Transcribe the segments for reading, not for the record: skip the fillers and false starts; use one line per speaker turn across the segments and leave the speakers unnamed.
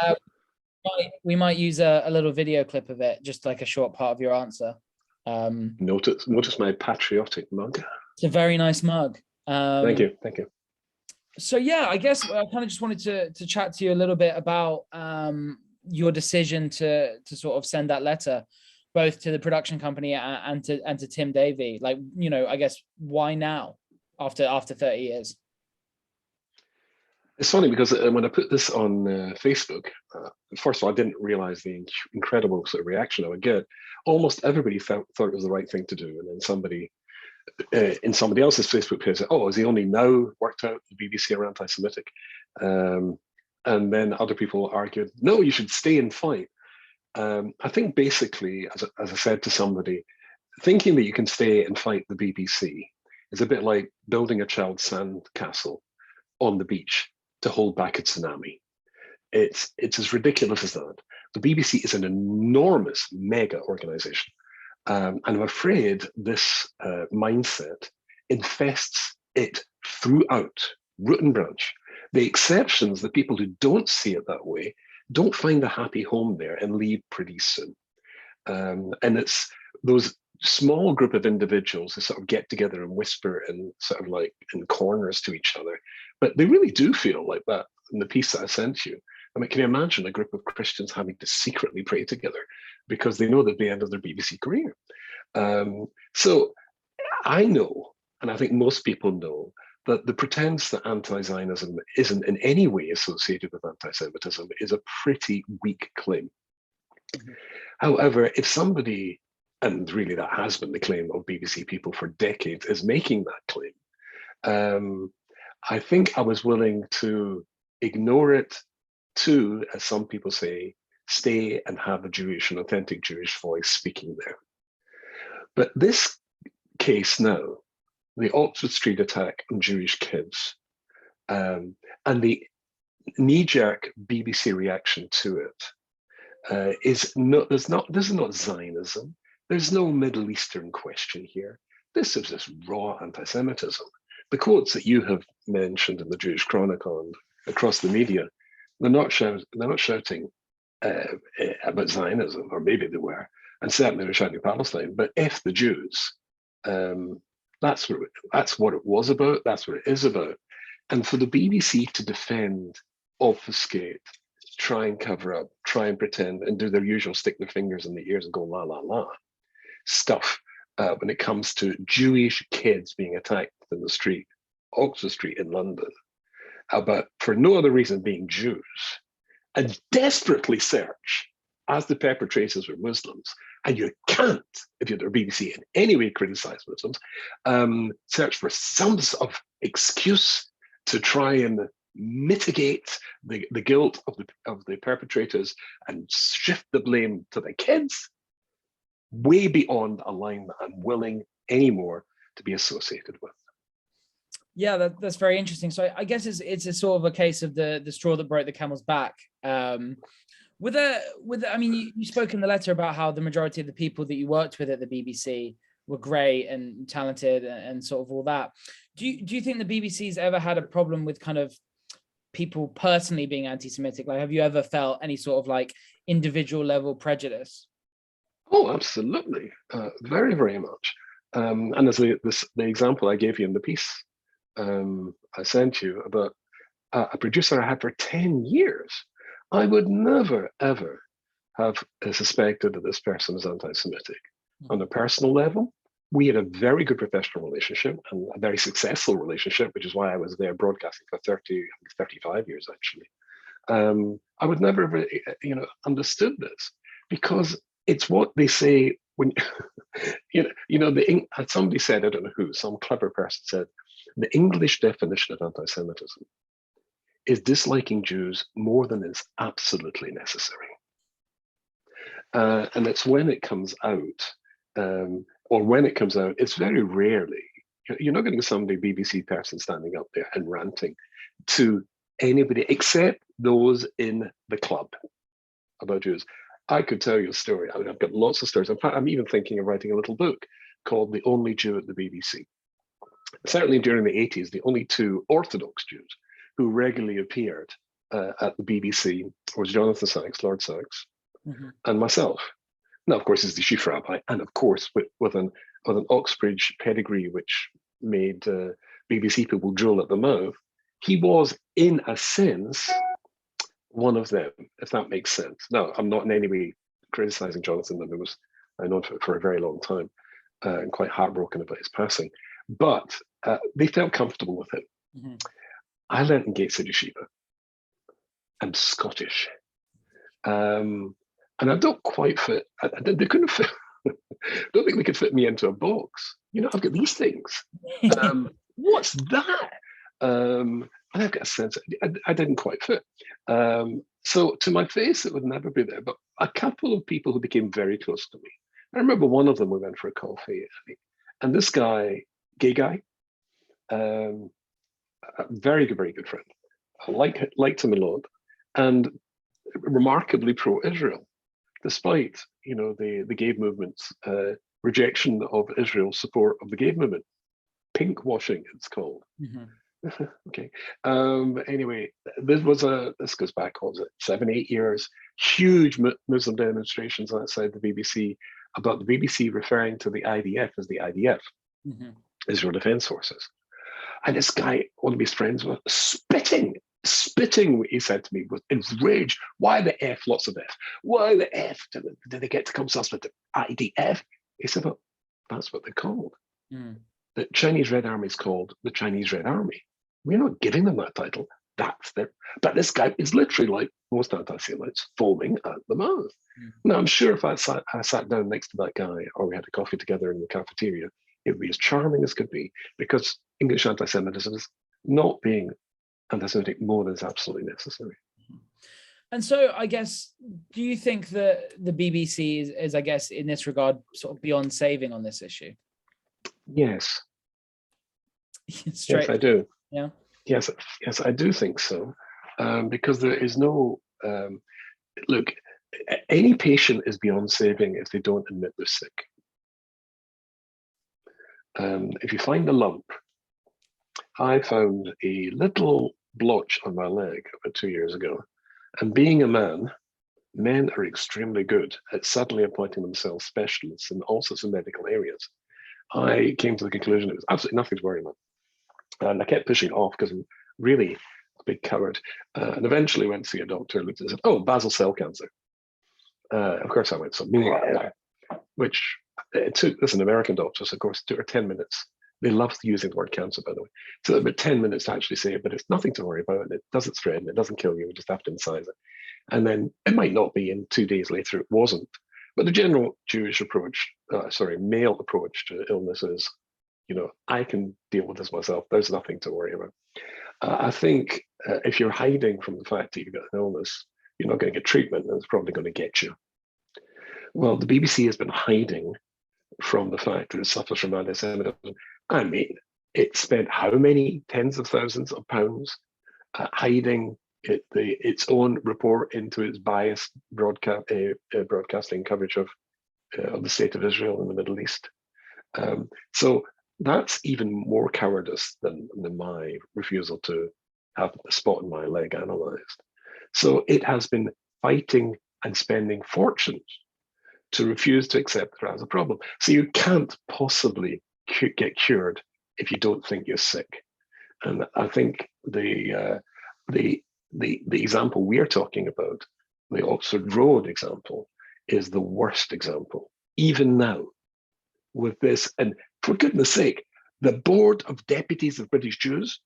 Uh, we might use a little video clip of it, just like a short part of your answer.
Notice my patriotic mug.
It's a very nice mug.
Thank you, thank you.
So yeah, I guess I kind of just wanted to chat to you a little bit about your decision to sort of send that letter, both to the production company and to Tim Davie. Like, you know, I guess why now, after 30 years?
It's funny because when I put this on Facebook, first of all, I didn't realize the incredible sort of reaction I would get. Almost everybody thought it was the right thing to do, and then somebody in somebody else's Facebook page said, "Oh, has he only now worked out the BBC are anti-Semitic?" And then other people argued, "No, you should stay and fight." I think basically, as I said to somebody, thinking that you can stay and fight the BBC is a bit like building a child's sand castle on the beach to hold back a tsunami. It's as ridiculous as that. The BBC is an enormous mega organization. And I'm afraid this mindset infests it throughout, root and branch. The exceptions, the people who don't see it that way, don't find a happy home there and leave pretty soon. And it's those small group of individuals who sort of get together and whisper and sort of like in corners to each other, but they really do feel like that in the piece that I sent you. I mean, can you imagine a group of Christians having to secretly pray together because they know that the end of their BBC career? So I know, and I think most people know, that the pretense that anti-Zionism isn't in any way associated with anti-Semitism is a pretty weak claim. Mm-hmm. However, if somebody, and really that has been the claim of BBC people for decades, is making that claim, I think I was willing to ignore it to, as some people say, stay and have a Jewish, an authentic Jewish voice speaking there. But this case now, the Oxford Street attack on Jewish kids, and the knee-jerk BBC reaction to it is not. This is not Zionism. There's no Middle Eastern question here. This is just raw anti-Semitism. The quotes that you have mentioned in the Jewish Chronicle and across the media, they're not shouting about Zionism, or maybe they were, and certainly they're shouting Palestine. But if the Jews, that's what it was about. That's what it is about. And for the BBC to defend, obfuscate, try and cover up, try and pretend, and do their usual stick their fingers in the ears and go la la la stuff when it comes to Jewish kids being attacked in the street, Oxford Street in London, but for no other reason being Jews, and desperately search as the perpetrators were Muslims, and you can't, if you're the BBC, in any way criticize Muslims, search for some sort of excuse to try and mitigate the guilt of the perpetrators and shift the blame to the kids, way beyond a line that I'm willing anymore to be associated with.
Yeah, that's very interesting. So I guess it's a sort of a case of the straw that broke the camel's back. I mean, you spoke in the letter about how the majority of the people that you worked with at the BBC were great and talented and sort of all that. Do you think the BBC's ever had a problem with kind of people personally being anti-Semitic? Like, have you ever felt any sort of like individual level prejudice?
Oh, absolutely, very, very much. And as the example I gave you in the piece I sent you about a producer I had for 10 years, I would never, ever have suspected that this person was anti-Semitic. On a personal level, we had a very good professional relationship and a very successful relationship, which is why I was there broadcasting for 35 years, actually. I would never have, understood this, because it's what they say when, somebody said, I don't know who, some clever person said, the English definition of anti-Semitism is disliking Jews more than is absolutely necessary. And it's when it comes out, it's very rarely, you're not getting somebody, BBC person standing up there and ranting to anybody except those in the club about Jews. I could tell you a story. I mean, I've got lots of stories. In fact, I'm even thinking of writing a little book called The Only Jew at the BBC. Certainly during the 80s, the only two Orthodox Jews who regularly appeared at the BBC was Jonathan Sacks, Lord Sacks,
Mm-hmm.
and myself. Now, of course, he's the chief rabbi, and of course, with an Oxbridge pedigree, which made BBC people drool at the mouth. He was, in a sense, one of them, if that makes sense. Now, I'm not in any way criticizing Jonathan. I know for a very long time, and quite heartbroken about his passing. But they felt comfortable with him.
Mm-hmm.
I learned in Gate City Shiva. I'm Scottish. And I don't quite fit. They couldn't fit. Don't think they could fit me into a box. I've got these things. What's that? And I've got a sense I didn't quite fit. So to my face, it would never be there. But a couple of people who became very close to me. I remember one of them, we went for a coffee, and this guy, gay guy, a very, very good friend. I liked him a lot, and remarkably pro-Israel, despite the gay movement's rejection of Israel's support of the gay movement. Pink washing, it's called. Mm-hmm. Okay. Anyway, this goes back, what was it, 7-8 years? Huge Muslim demonstrations outside the BBC about the BBC referring to the IDF as the IDF, mm-hmm. Israel Defense Forces. And this guy, one of his friends, was spitting, he said to me, with enraged. Why the F? Lots of F. Why the F did they get to come to us with the IDF? He said, well, that's what they're called. Mm. The Chinese Red Army is called the Chinese Red Army. We're not giving them that title. That's their. But this guy is literally, like most anti-Semites, foaming at the mouth. Mm. Now, I'm sure if I sat down next to that guy, or we had a coffee together in the cafeteria, it would be as charming as could be, because English anti-Semitism is not being anti-Semitic more than is absolutely necessary.
And so, I guess, do you think that the BBC is, I guess, in this regard, sort of beyond saving on this issue?
Yes. Yes, I do.
Yeah.
Yes, I do think so, because there is no look. Any patient is beyond saving if they don't admit they're sick. If you find a lump, I found a little blotch on my leg about 2 years ago, and being a man, men are extremely good at suddenly appointing themselves specialists in all sorts of medical areas. I came to the conclusion it was absolutely nothing to worry about. And I kept pushing it off because I'm really a big coward. And eventually went to see a doctor, looked and said, oh, basal cell cancer. Of course I went, which it took, this is an American doctor, so of course it took her 10 minutes. They love using the word cancer, by the way. So about 10 minutes to actually say, but it's nothing to worry about. It doesn't threaten, it doesn't kill you, we just have to incise it. And then it might not be, and 2 days later it wasn't. But the general Jewish approach, male approach to illness is, I can deal with this myself. There's nothing to worry about. I think if you're hiding from the fact that you've got an illness, you're not going to get treatment, and it's probably going to get you. Well, the BBC has been hiding from the fact that it suffers from anti-Semitism. I mean, it spent how many tens of thousands of pounds hiding its own report into its biased broadcasting coverage of the state of Israel in the Middle East. So that's even more cowardice than my refusal to have a spot in my leg analysed. So it has been fighting and spending fortunes to refuse to accept there as a problem. So you can't possibly get cured if you don't think you're sick. And I think the example we're talking about, the Oxford Road example, is the worst example. Even now, with this, and for goodness sake, the Board of Deputies of British Jews,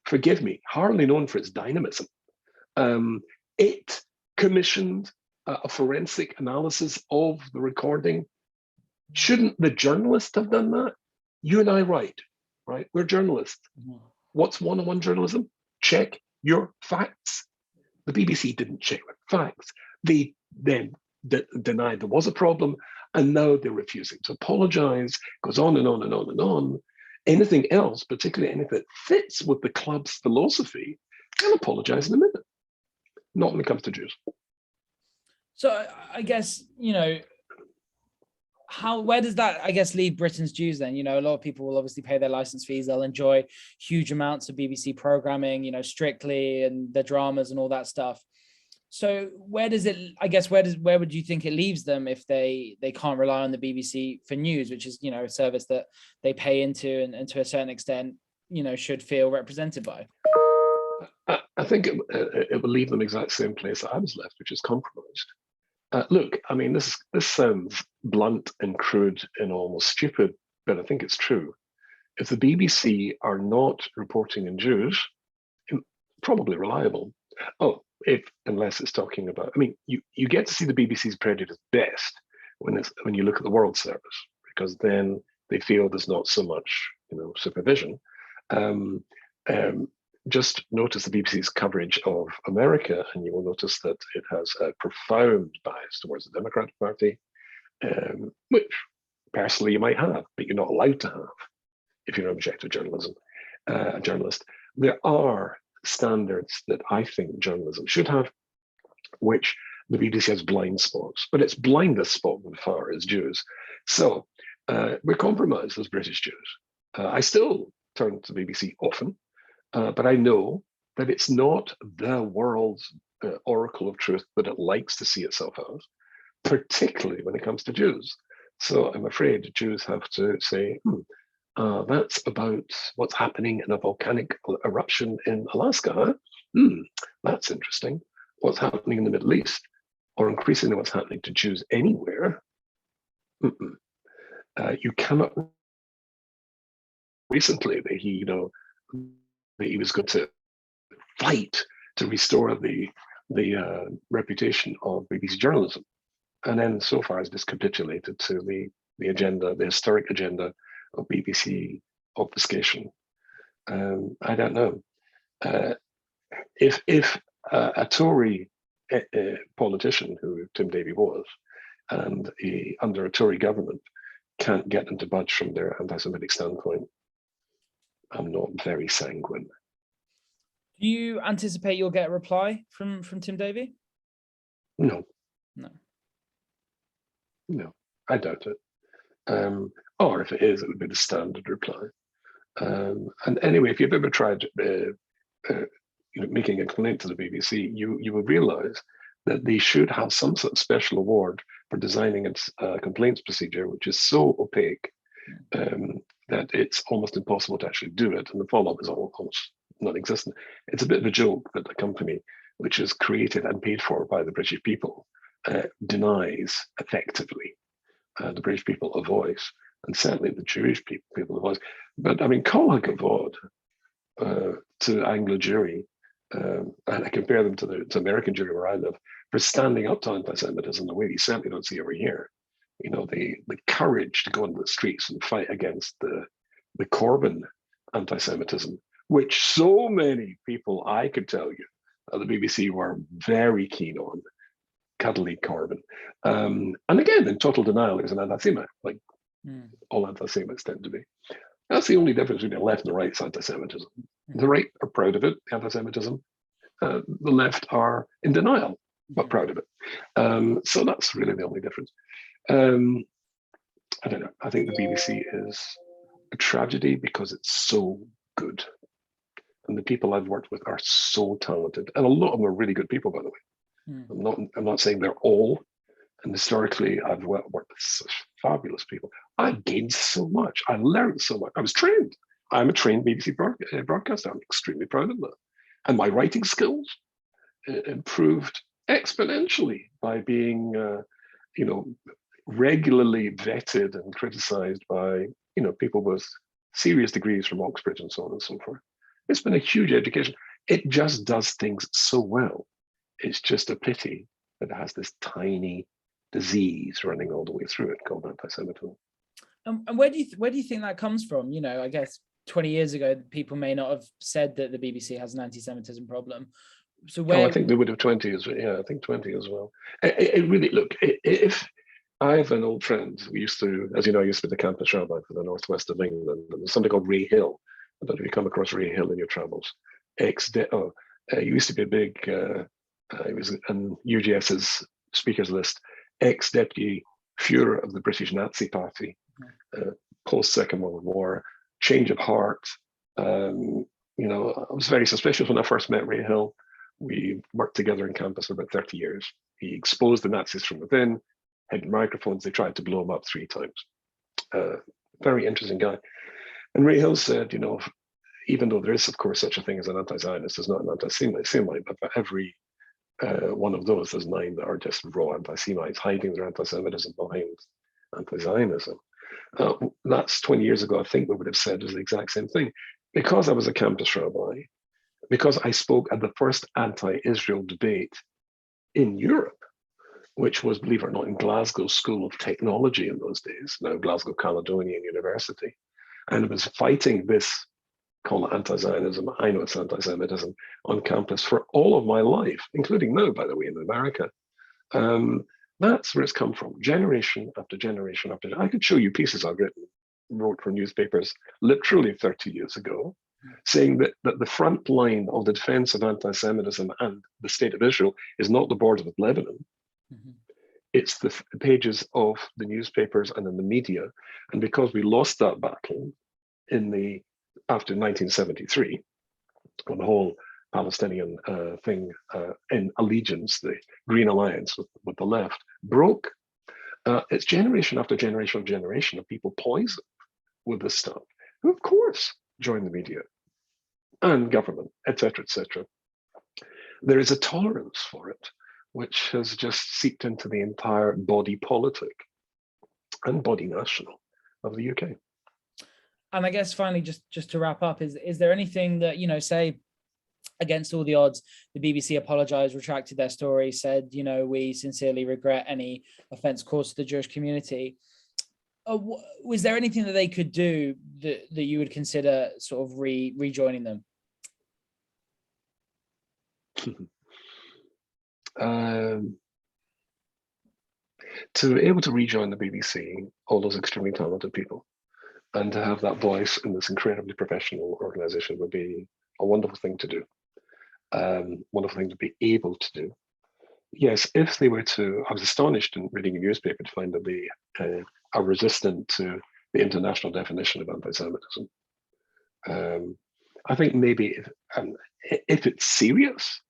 forgive me, hardly known for its dynamism, it commissioned a forensic analysis of the recording. Shouldn't the journalist have done that? You and I write, right? We're journalists. Mm-hmm. What's one-on-one journalism? Check your facts. The BBC didn't check their facts. They then denied there was a problem, and now they're refusing to apologize. Goes on and on and on and on. Anything else, particularly anything that fits with the club's philosophy, they'll apologize in a minute. Not when it comes to Jews.
So I guess, where does that, I guess, leave Britain's Jews then? You know, a lot of people will obviously pay their license fees. They'll enjoy huge amounts of BBC programming, you know, Strictly and the dramas and all that stuff. So where does it, I guess, where would you think it leaves them if they can't rely on the BBC for news, which is, you know, a service that they pay into and to a certain extent, you know, should feel represented by?
I think it will leave them exact same place I was left, which is compromised. Look, I mean, this sounds blunt and crude and almost stupid, but I think it's true. If the BBC are not reporting in Jewish, probably reliable. Oh, unless it's talking about, I mean, you get to see the BBC's prejudice best when you look at the World Service, because then they feel there's not so much, you know, supervision. Um, um, just notice the BBC's coverage of America, and you will notice that it has a profound bias towards the Democratic Party, which personally you might have, but you're not allowed to have if you're an objective journalist. There are standards that I think journalism should have, which the BBC has blind spots, but its blindest spot by far is Jews. So we're compromised as British Jews. I still turn to the BBC often, but I know that it's not the world's oracle of truth that it likes to see itself as, particularly when it comes to Jews. So I'm afraid Jews have to say, that's about what's happening in a volcanic eruption in Alaska. Huh? That's interesting. What's happening in the Middle East, or increasingly what's happening to Jews anywhere. You cannot. Recently, that he was going to fight to restore the reputation of BBC journalism, and then so far has just capitulated to the agenda, the historic agenda of BBC obfuscation. I don't know if a Tory politician, who Tim Davie was, and under a Tory government can't get them to budge from their anti-Semitic standpoint. I'm not very sanguine.
Do you anticipate you'll get a reply from Tim Davie?
No, I doubt it. Or if it is, it would be the standard reply. And anyway, if you've ever tried making a complaint to the BBC, you will realise that they should have some sort of special award for designing a complaints procedure which is so opaque that it's almost impossible to actually do it, and the follow-up is almost non-existent. It's a bit of a joke that a company which is created and paid for by the British people denies effectively the British people a voice, and certainly the Jewish people a voice. But I mean, call a gavod to Anglo Jewry, and I compare them to American Jewry where I live, for standing up to anti-Semitism the way you certainly don't see over here. You know, the courage to go into the streets and fight against the Corbyn anti-Semitism, which so many people, I could tell you, the BBC were very keen on, cuddly Corbyn. And again, in total denial, he was an anti-Semite, like all anti-Semites tend to be. That's the only difference between the left and the right's anti-Semitism. The right are proud of it, the anti-Semitism. The left are in denial, but proud of it. So that's really the only difference. I don't know. I think the BBC is a tragedy because it's so good. And the people I've worked with are so talented. And a lot of them are really good people, by the way. I'm not saying they're all. And historically, I've worked with such fabulous people. I've gained so much. I learned so much. I was trained. I'm a trained BBC broadcaster. I'm extremely proud of that. And my writing skills improved exponentially by being, regularly vetted and criticized by, people with serious degrees from Oxford and so on and so forth. It's been a huge education. It just does things so well. It's just a pity that it has this tiny disease running all the way through it called anti-Semitism.
And where do you think that comes from? I guess 20 years ago, people may not have said that the BBC has an anti-Semitism problem. So where?
I think they would have 20 as well. Yeah, I think 20 as well. It really, look, if I have an old friend, we used to, as you know, I used to be the campus rabbi for the northwest of England, and there's something called Ray Hill. I don't know if you come across Ray Hill in your travels. He used to be a big, he was on UGS's speakers list, ex-deputy Fuhrer of the British Nazi Party, post-Second World War, change of heart. You know, I was very suspicious when I first met Ray Hill. We worked together in campus for about 30 years. He exposed the Nazis from within, had microphones, they tried to blow him up 3 times. Very interesting guy. And Ray Hill said, you know, even though there is, of course, such a thing as an anti-Zionist, there's not an anti-Semite, but for every one of those, there's 9 that are just raw anti-Semites, hiding their anti-Semitism behind anti-Zionism. That's 20 years ago, I think we would have said is the exact same thing. Because I was a campus rabbi, because I spoke at the first anti-Israel debate in Europe, which was, believe it or not, in Glasgow School of Technology in those days, now Glasgow Caledonian University, and it was fighting this, call it anti-Zionism, I know it's anti-Semitism, on campus for all of my life, including now, by the way, in America. That's where it's come from, generation after generation after generation. I could show you pieces I've wrote for newspapers literally 30 years ago, saying that the front line of the defense of anti-Semitism and the state of Israel is not the border with Lebanon. Mm-hmm. It's the pages of the newspapers and in the media. And because we lost that battle after 1973, when the whole Palestinian thing in allegiance, the Green Alliance with the left, broke, it's generation after generation of people poisoned with this stuff, who of course join the media and government, etc., etc. There is a tolerance for it, which has just seeped into the entire body politic and body national of the UK.
And I guess finally, just to wrap up, is there anything that, you know, say, against all the odds, the BBC apologized, retracted their story, said, you know, we sincerely regret any offense caused to the Jewish community. Was there anything that they could do that you would consider sort of rejoining them?
To be able to rejoin the BBC, all those extremely talented people, and to have that voice in this incredibly professional organization would be a wonderful thing to do. Wonderful thing to be able to do. Yes, if they were to, I was astonished in reading a newspaper to find that they are resistant to the international definition of anti-Semitism. I think maybe if it's serious,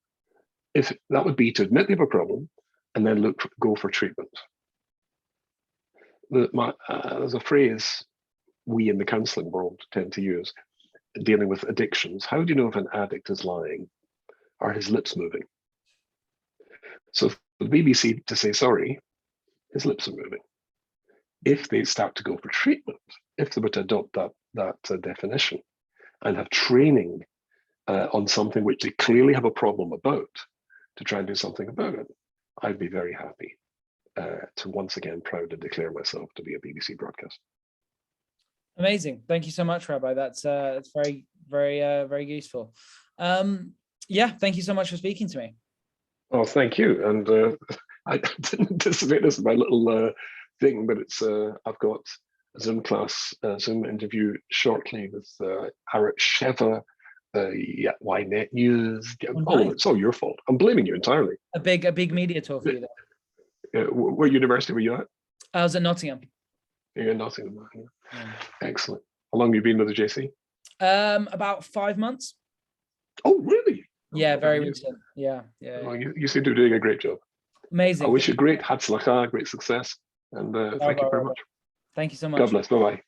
if that would be to admit they have a problem and then go for treatment. There's a phrase we in the counselling world tend to use, dealing with addictions. How do you know if an addict is lying? Are his lips moving? So for the BBC to say sorry, his lips are moving. If they start to go for treatment, if they were to adopt that definition and have training on something which they clearly have a problem about, to try and do something about it, I'd be very happy to once again proud to declare myself to be a BBC broadcaster.
Amazing. Thank you so much, Rabbi. That's very, very, very useful. Yeah, thank you so much for speaking to me.
Oh, thank you. And I didn't anticipate this in my little thing, but it's I've got a Zoom class, Zoom interview shortly with Arat Sheva, Ynet News. Oh, it's all your fault. I'm blaming you entirely.
A big media tour for you there.
What university were you at?
I was at Nottingham.
You're in Nottingham. Yeah. Excellent. How long have you been with the JC?
About 5 months.
Oh, really?
Yeah, very recent. Yeah.
Well, you seem to be doing a great job.
Amazing.
I wish you great Hatzlacha, great success, and thank you very much.
Thank you so much.
God bless. Bye-bye.